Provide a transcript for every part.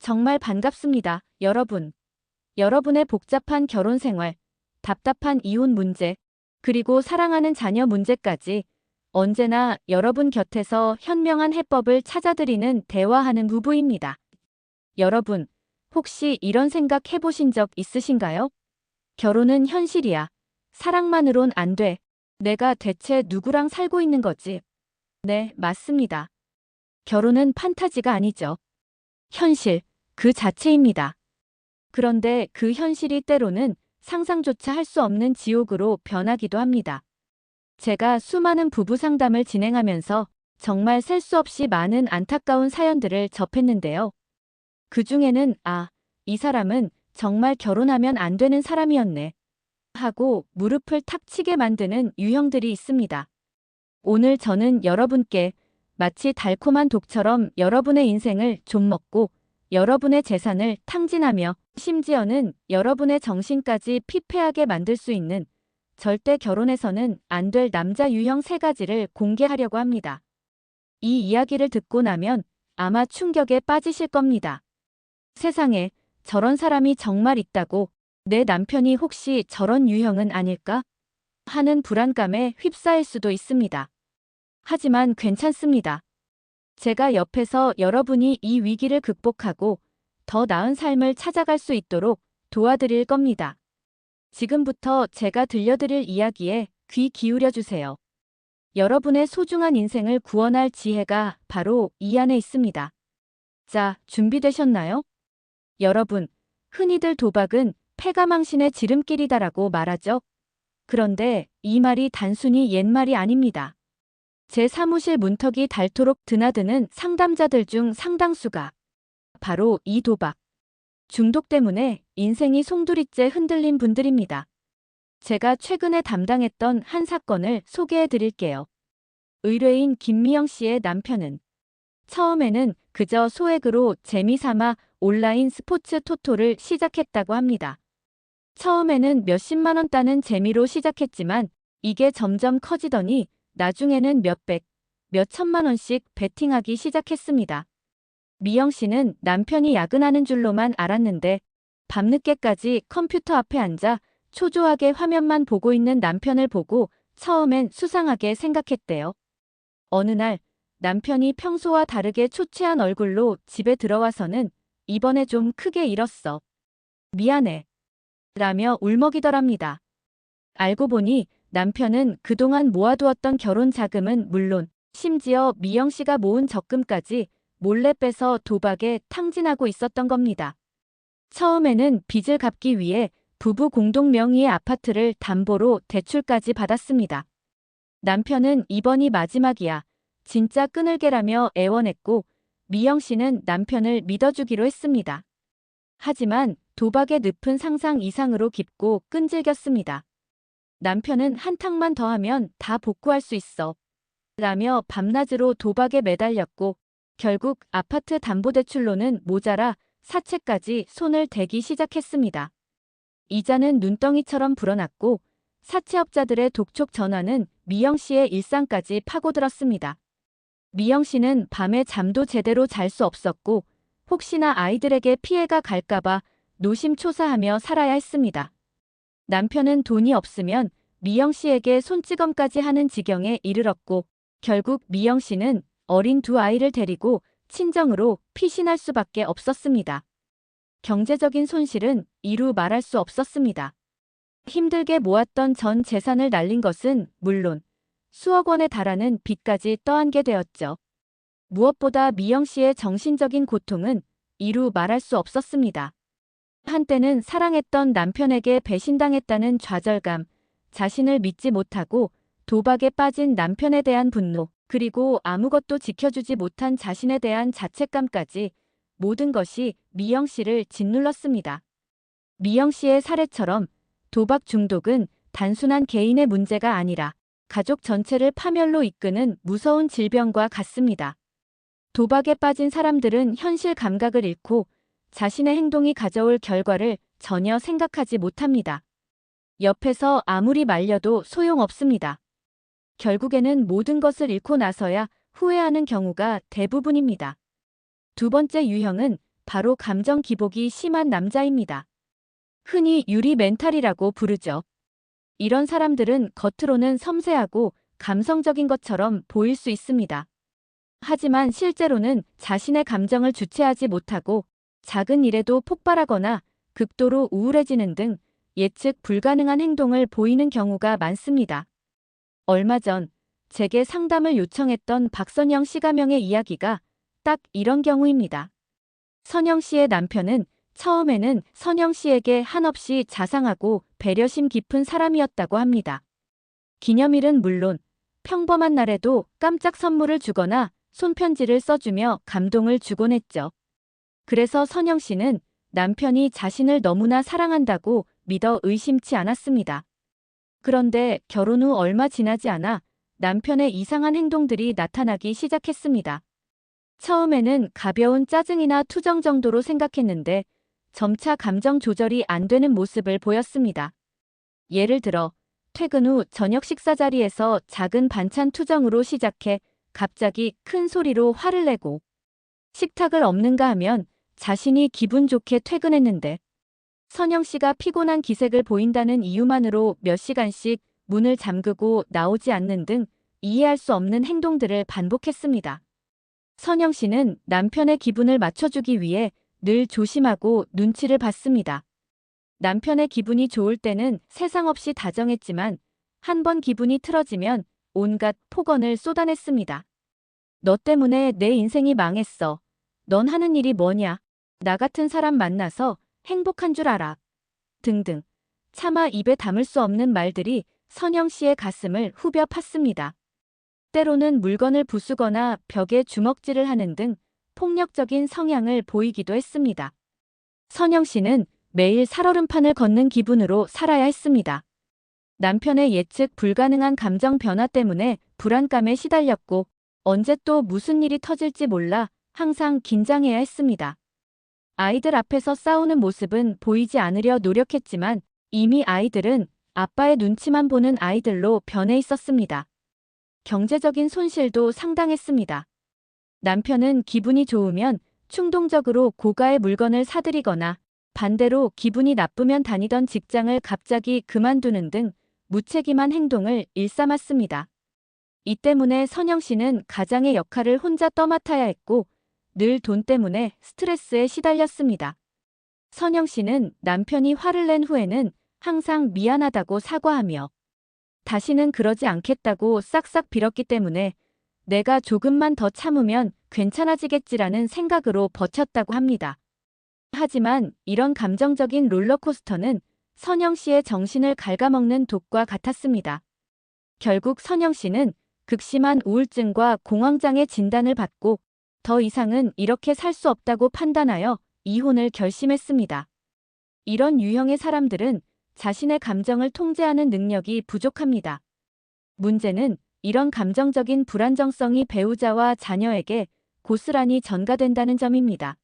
정말 반갑습니다, 여러분. 여러분의 복잡한 결혼 생활, 답답한 이혼 문제, 그리고 사랑하는 자녀 문제까지 언제나 여러분 곁에서 현명한 해법을 찾아드리는 대화하는 부부입니다. 여러분, 혹시 이런 생각 해보신 적 있으신가요? 결혼은 현실이야. 사랑만으론 안 돼. 내가 대체 누구랑 살고 있는 거지? 네, 맞습니다. 결혼은 판타지가 아니죠. 현실, 그 자체입니다. 그런데 그 현실이 때로는 상상조차 할 수 없는 지옥으로 변하기도 합니다. 제가 수많은 부부 상담을 진행하면서 정말 셀 수 없이 많은 안타까운 사연들을 접했는데요. 그 중에는 이 사람은 정말 결혼하면 안 되는 사람이었네 하고 무릎을 탁 치게 만드는 유형들이 있습니다. 오늘 저는 여러분께 마치 달콤한 독처럼 여러분의 인생을 좀먹고 여러분의 재산을 탕진하며 심지어는 여러분의 정신까지 피폐하게 만들 수 있는 절대 결혼해서는 안 될 남자 유형 3가지를 공개하려고 합니다. 이 이야기를 듣고 나면 아마 충격에 빠지실 겁니다. 세상에 저런 사람이 정말 있다고, 내 남편이 혹시 저런 유형은 아닐까? 하는 불안감에 휩싸일 수도 있습니다. 하지만 괜찮습니다. 제가 옆에서 여러분이 이 위기를 극복하고 더 나은 삶을 찾아갈 수 있도록 도와드릴 겁니다. 지금부터 제가 들려드릴 이야기에 귀 기울여 주세요. 여러분의 소중한 인생을 구원할 지혜가 바로 이 안에 있습니다. 자, 준비되셨나요? 여러분, 흔히들 도박은 패가망신의 지름길이다라고 말하죠. 그런데 이 말이 단순히 옛말이 아닙니다. 제 사무실 문턱이 닳도록 드나드는 상담자들 중 상당수가 바로 이 도박 중독 때문에 인생이 송두리째 흔들린 분들입니다. 제가 최근에 담당했던 한 사건을 소개해 드릴게요. 의뢰인 김미영 씨의 남편은 처음에는 그저 소액으로 재미삼아 온라인 스포츠 토토를 시작했다고 합니다. 처음에는 몇십만 원 따는 재미로 시작했지만 이게 점점 커지더니 나중에는 몇백, 몇천만 원씩 베팅하기 시작했습니다. 미영 씨는 남편이 야근하는 줄로만 알았는데 밤늦게까지 컴퓨터 앞에 앉아 초조하게 화면만 보고 있는 남편을 보고 처음엔 수상하게 생각했대요. 어느 날 남편이 평소와 다르게 초췌한 얼굴로 집에 들어와서는 이번에 좀 크게 잃었어. 미안해. 라며 울먹이더랍니다. 알고 보니 남편은 그동안 모아두었던 결혼 자금은 물론 심지어 미영 씨가 모은 적금까지 몰래 빼서 도박에 탕진하고 있었던 겁니다. 처음에는 빚을 갚기 위해 부부 공동 명의의 아파트를 담보로 대출까지 받았습니다. 남편은 이번이 마지막이야. 진짜 끊을게라며 애원했고 미영 씨는 남편을 믿어주기로 했습니다. 하지만 도박의 늪은 상상 이상으로 깊고 끈질겼습니다. 남편은 한탕만 더 하면 다 복구할 수 있어. 라며 밤낮으로 도박에 매달렸고 결국 아파트 담보대출로는 모자라 사채까지 손을 대기 시작했습니다. 이자는 눈덩이처럼 불어났고 사채업자들의 독촉 전화는 미영 씨의 일상까지 파고들었습니다. 미영 씨는 밤에 잠도 제대로 잘 수 없었고 혹시나 아이들에게 피해가 갈까봐 노심초사하며 살아야 했습니다. 남편은 돈이 없으면 미영 씨에게 손찌검까지 하는 지경에 이르렀고 결국 미영 씨는 어린 2아이를 데리고 친정으로 피신할 수밖에 없었습니다. 경제적인 손실은 이루 말할 수 없었습니다. 힘들게 모았던 전 재산을 날린 것은 물론 수억 원에 달하는 빚까지 떠안게 되었죠. 무엇보다 미영 씨의 정신적인 고통은 이루 말할 수 없었습니다. 한때는 사랑했던 남편에게 배신당했다는 좌절감, 자신을 믿지 못하고 도박에 빠진 남편에 대한 분노, 그리고 아무것도 지켜주지 못한 자신에 대한 자책감까지 모든 것이 미영 씨를 짓눌렀습니다. 미영 씨의 사례처럼 도박 중독은 단순한 개인의 문제가 아니라 가족 전체를 파멸로 이끄는 무서운 질병과 같습니다. 도박에 빠진 사람들은 현실 감각을 잃고 자신의 행동이 가져올 결과를 전혀 생각하지 못합니다. 옆에서 아무리 말려도 소용없습니다. 결국에는 모든 것을 잃고 나서야 후회하는 경우가 대부분입니다. 두 번째 유형은 바로 감정 기복이 심한 남자입니다. 흔히 유리 멘탈이라고 부르죠. 이런 사람들은 겉으로는 섬세하고 감성적인 것처럼 보일 수 있습니다. 하지만 실제로는 자신의 감정을 주체하지 못하고 작은 일에도 폭발하거나 극도로 우울해지는 등 예측 불가능한 행동을 보이는 경우가 많습니다. 얼마 전 제게 상담을 요청했던 박선영 씨 가명의 이야기가 딱 이런 경우입니다. 선영 씨의 남편은 처음에는 선영 씨에게 한없이 자상하고 배려심 깊은 사람이었다고 합니다. 기념일은 물론 평범한 날에도 깜짝 선물을 주거나 손편지를 써주며 감동을 주곤 했죠. 그래서 선영 씨는 남편이 자신을 너무나 사랑한다고 믿어 의심치 않았습니다. 그런데 결혼 후 얼마 지나지 않아 남편의 이상한 행동들이 나타나기 시작했습니다. 처음에는 가벼운 짜증이나 투정 정도로 생각했는데 점차 감정 조절이 안 되는 모습을 보였습니다. 예를 들어 퇴근 후 저녁 식사 자리에서 작은 반찬 투정으로 시작해 갑자기 큰 소리로 화를 내고 식탁을 엎는가 하면 자신이 기분 좋게 퇴근했는데 선영 씨가 피곤한 기색을 보인다는 이유만으로 몇 시간씩 문을 잠그고 나오지 않는 등 이해할 수 없는 행동들을 반복했습니다. 선영 씨는 남편의 기분을 맞춰주기 위해 늘 조심하고 눈치를 봤습니다. 남편의 기분이 좋을 때는 세상 없이 다정했지만 한 번 기분이 틀어지면 온갖 폭언을 쏟아냈습니다. 너 때문에 내 인생이 망했어. 넌 하는 일이 뭐냐? 나 같은 사람 만나서 행복한 줄 알아. 등등. 차마 입에 담을 수 없는 말들이 선영 씨의 가슴을 후벼 팠습니다. 때로는 물건을 부수거나 벽에 주먹질을 하는 등 폭력적인 성향을 보이기도 했습니다. 선영 씨는 매일 살얼음판을 걷는 기분으로 살아야 했습니다. 남편의 예측 불가능한 감정 변화 때문에 불안감에 시달렸고 언제 또 무슨 일이 터질지 몰라 항상 긴장해야 했습니다. 아이들 앞에서 싸우는 모습은 보이지 않으려 노력했지만 이미 아이들은 아빠의 눈치만 보는 아이들로 변해 있었습니다. 경제적인 손실도 상당했습니다. 남편은 기분이 좋으면 충동적으로 고가의 물건을 사들이거나 반대로 기분이 나쁘면 다니던 직장을 갑자기 그만두는 등 무책임한 행동을 일삼았습니다. 이 때문에 선영 씨는 가장의 역할을 혼자 떠맡아야 했고 늘 돈 때문에 스트레스에 시달렸습니다. 선영 씨는 남편이 화를 낸 후에는 항상 미안하다고 사과하며 다시는 그러지 않겠다고 싹싹 빌었기 때문에 내가 조금만 더 참으면 괜찮아지겠지라는 생각으로 버텼다고 합니다. 하지만 이런 감정적인 롤러코스터는 선영 씨의 정신을 갉아먹는 독과 같았습니다. 결국 선영 씨는 극심한 우울증과 공황장애 진단을 받고 더 이상은 이렇게 살 수 없다고 판단하여 이혼을 결심했습니다. 이런 유형의 사람들은 자신의 감정을 통제하는 능력이 부족합니다. 문제는 이런 감정적인 불안정성이 배우자와 자녀에게 고스란히 전가된다는 점입니다.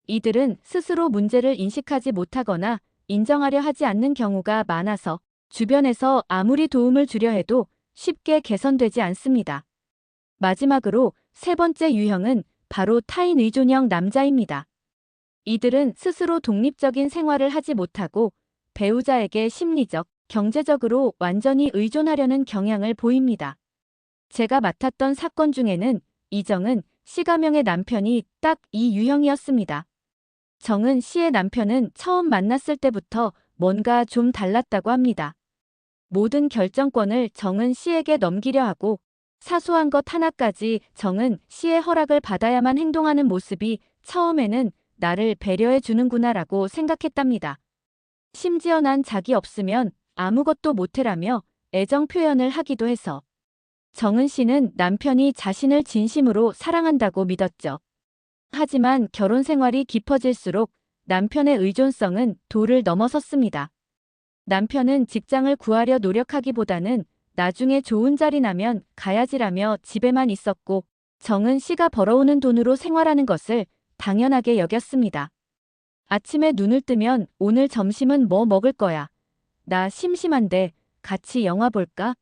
이들은 스스로 문제를 인식하지 못하거나 인정하려 하지 않는 경우가 많아서 주변에서 아무리 도움을 주려 해도 쉽게 개선되지 않습니다. 마지막으로 세 번째 유형은 바로 타인 의존형 남자입니다. 이들은 스스로 독립적인 생활을 하지 못하고 배우자에게 심리적, 경제적으로 완전히 의존하려는 경향을 보입니다. 제가 맡았던 사건 중에는 이정은 씨 가명의 남편이 딱 이 유형이었습니다. 정은 씨의 남편은 처음 만났을 때부터 뭔가 좀 달랐다고 합니다. 모든 결정권을 정은 씨에게 넘기려 하고 사소한 것 하나까지 정은 씨의 허락을 받아야만 행동하는 모습이 처음에는 나를 배려해 주는구나라고 생각했답니다. 심지어 난 자기 없으면 아무것도 못해라며 애정 표현을 하기도 해서 정은 씨는 남편이 자신을 진심으로 사랑한다고 믿었죠. 하지만 결혼 생활이 깊어질수록 남편의 의존성은 도를 넘어섰습니다. 남편은 직장을 구하려 노력하기보다는 나중에 좋은 자리 나면 가야지라며 집에만 있었고 정은 씨가 벌어오는 돈으로 생활하는 것을 당연하게 여겼습니다. 아침에 눈을 뜨면 오늘 점심은 뭐 먹을 거야? 나 심심한데 같이 영화 볼까?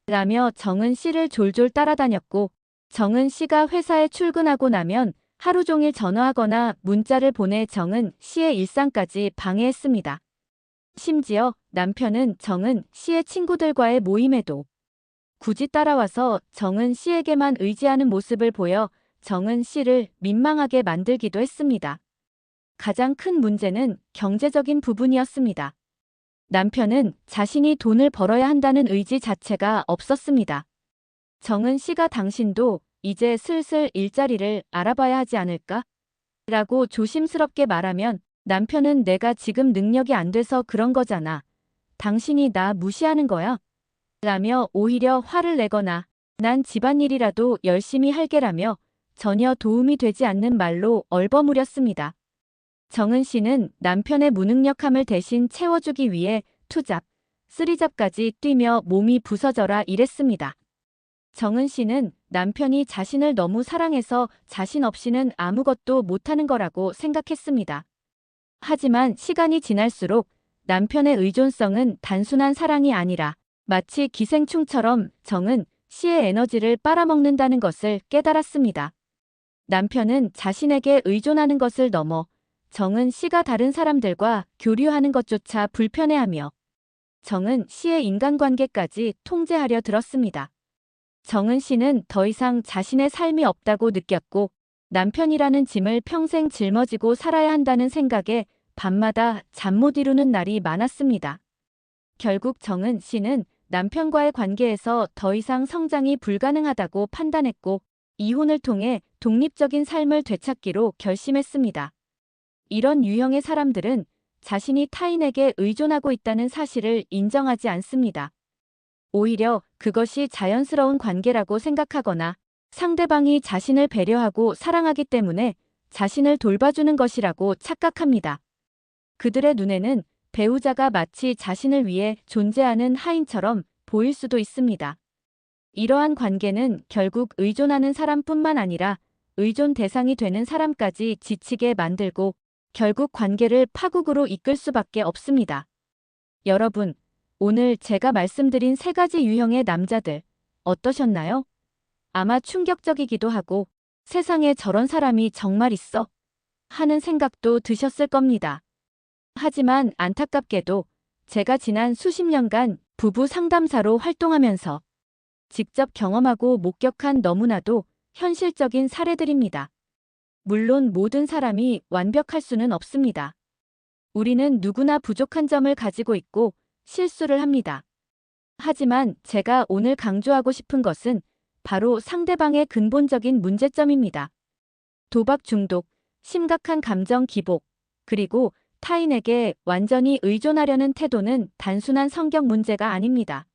라며 정은 씨를 졸졸 따라다녔고 정은 씨가 회사에 출근하고 나면 하루 종일 전화하거나 문자를 보내 정은 씨의 일상까지 방해했습니다. 심지어 남편은 정은 씨의 친구들과의 모임에도 굳이 따라와서 정은 씨에게만 의지하는 모습을 보여 정은 씨를 민망하게 만들기도 했습니다. 가장 큰 문제는 경제적인 부분이었습니다. 남편은 자신이 돈을 벌어야 한다는 의지 자체가 없었습니다. 정은 씨가 당신도 이제 슬슬 일자리를 알아봐야 하지 않을까? 라고 조심스럽게 말하면 남편은 내가 지금 능력이 안 돼서 그런 거잖아. 당신이 나 무시하는 거야? 라며 오히려 화를 내거나 난 집안일이라도 열심히 할게라며 전혀 도움이 되지 않는 말로 얼버무렸습니다. 정은 씨는 남편의 무능력함을 대신 채워주기 위해 투잡, 쓰리잡까지 뛰며 몸이 부서져라 일했습니다. 정은 씨는 남편이 자신을 너무 사랑해서 자신 없이는 아무것도 못하는 거라고 생각했습니다. 하지만 시간이 지날수록 남편의 의존성은 단순한 사랑이 아니라 마치 기생충처럼 정은 씨의 에너지를 빨아먹는다는 것을 깨달았습니다. 남편은 자신에게 의존하는 것을 넘어 정은 씨가 다른 사람들과 교류하는 것조차 불편해하며 정은 씨의 인간관계까지 통제하려 들었습니다. 정은 씨는 더 이상 자신의 삶이 없다고 느꼈고 남편이라는 짐을 평생 짊어지고 살아야 한다는 생각에 밤마다 잠 못 이루는 날이 많았습니다. 결국 정은 씨는 남편과의 관계에서 더 이상 성장이 불가능하다고 판단했고 이혼을 통해 독립적인 삶을 되찾기로 결심했습니다. 이런 유형의 사람들은 자신이 타인에게 의존하고 있다는 사실을 인정하지 않습니다. 오히려 그것이 자연스러운 관계라고 생각하거나 상대방이 자신을 배려하고 사랑하기 때문에 자신을 돌봐주는 것이라고 착각합니다. 그들의 눈에는 배우자가 마치 자신을 위해 존재하는 하인처럼 보일 수도 있습니다. 이러한 관계는 결국 의존하는 사람뿐만 아니라 의존 대상이 되는 사람까지 지치게 만들고 결국 관계를 파국으로 이끌 수밖에 없습니다. 여러분, 오늘 제가 말씀드린 3가지 유형의 남자들 어떠셨나요? 아마 충격적이기도 하고 세상에 저런 사람이 정말 있어? 하는 생각도 드셨을 겁니다. 하지만 안타깝게도 제가 지난 수십 년간 부부 상담사로 활동하면서 직접 경험하고 목격한 너무나도 현실적인 사례들입니다. 물론 모든 사람이 완벽할 수는 없습니다. 우리는 누구나 부족한 점을 가지고 있고 실수를 합니다. 하지만 제가 오늘 강조하고 싶은 것은 바로 상대방의 근본적인 문제점입니다. 도박 중독, 심각한 감정 기복, 그리고 타인에게 완전히 의존하려는 태도는 단순한 성격 문제가 아닙니다.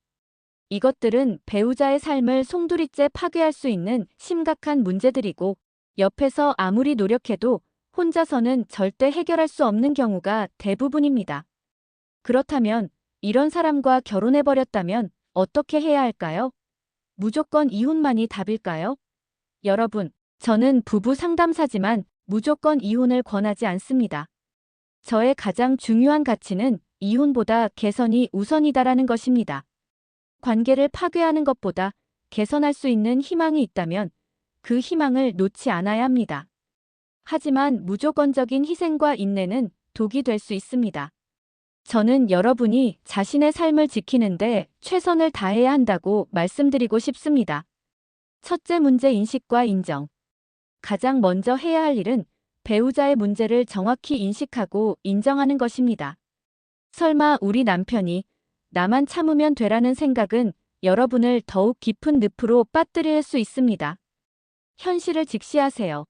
이것들은 배우자의 삶을 송두리째 파괴할 수 있는 심각한 문제들이고 옆에서 아무리 노력해도 혼자서는 절대 해결할 수 없는 경우가 대부분입니다. 그렇다면 이런 사람과 결혼해버렸다면 어떻게 해야 할까요? 무조건 이혼만이 답일까요? 여러분, 저는 부부 상담사지만 무조건 이혼을 권하지 않습니다. 저의 가장 중요한 가치는 이혼보다 개선이 우선이다라는 것입니다. 관계를 파괴하는 것보다 개선할 수 있는 희망이 있다면 그 희망을 놓지 않아야 합니다. 하지만 무조건적인 희생과 인내는 독이 될 수 있습니다. 저는 여러분이 자신의 삶을 지키는데 최선을 다해야 한다고 말씀드리고 싶습니다. 첫째 문제 인식과 인정. 가장 먼저 해야 할 일은 배우자의 문제를 정확히 인식하고 인정하는 것입니다. 설마 우리 남편이 나만 참으면 되라는 생각은 여러분을 더욱 깊은 늪으로 빠뜨릴 수 있습니다. 현실을 직시하세요.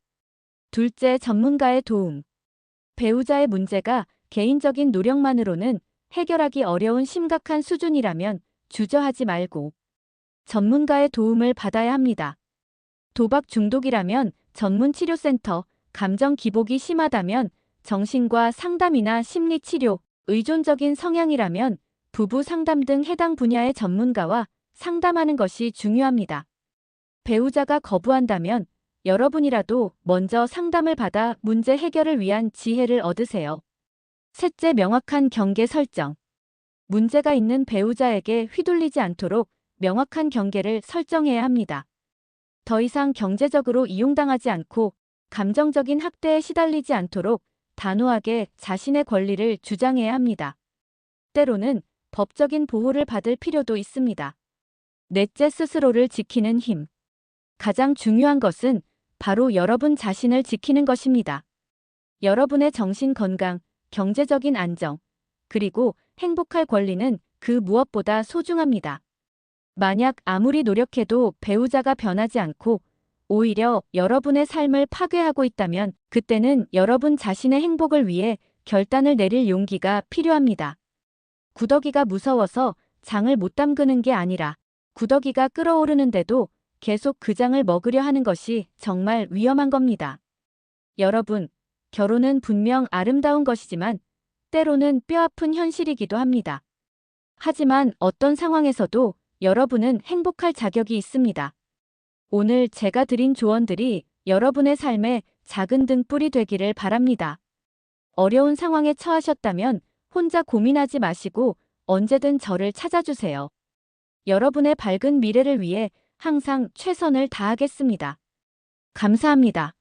둘째, 전문가의 도움. 배우자의 문제가 개인적인 노력만으로는 해결하기 어려운 심각한 수준이라면 주저하지 말고 전문가의 도움을 받아야 합니다. 도박 중독이라면 전문 치료센터, 감정 기복이 심하다면 정신과 상담이나 심리치료, 의존적인 성향이라면 부부 상담 등 해당 분야의 전문가와 상담하는 것이 중요합니다. 배우자가 거부한다면 여러분이라도 먼저 상담을 받아 문제 해결을 위한 지혜를 얻으세요. 셋째, 명확한 경계 설정. 문제가 있는 배우자에게 휘둘리지 않도록 명확한 경계를 설정해야 합니다. 더 이상 경제적으로 이용당하지 않고 감정적인 학대에 시달리지 않도록 단호하게 자신의 권리를 주장해야 합니다. 때로는 법적인 보호를 받을 필요도 있습니다. 넷째, 스스로를 지키는 힘. 가장 중요한 것은 바로 여러분 자신을 지키는 것입니다. 여러분의 정신 건강, 경제적인 안정, 그리고 행복할 권리는 그 무엇보다 소중합니다. 만약 아무리 노력해도 배우자가 변하지 않고 오히려 여러분의 삶을 파괴하고 있다면 그때는 여러분 자신의 행복을 위해 결단을 내릴 용기가 필요합니다. 구더기가 무서워서 장을 못 담그는 게 아니라 구더기가 끓어오르는데도 계속 그 장을 먹으려 하는 것이 정말 위험한 겁니다. 여러분, 결혼은 분명 아름다운 것이지만 때로는 뼈아픈 현실이기도 합니다. 하지만 어떤 상황에서도 여러분은 행복할 자격이 있습니다. 오늘 제가 드린 조언들이 여러분의 삶에 작은 등불이 되기를 바랍니다. 어려운 상황에 처하셨다면 혼자 고민하지 마시고 언제든 저를 찾아주세요. 여러분의 밝은 미래를 위해 항상 최선을 다하겠습니다. 감사합니다.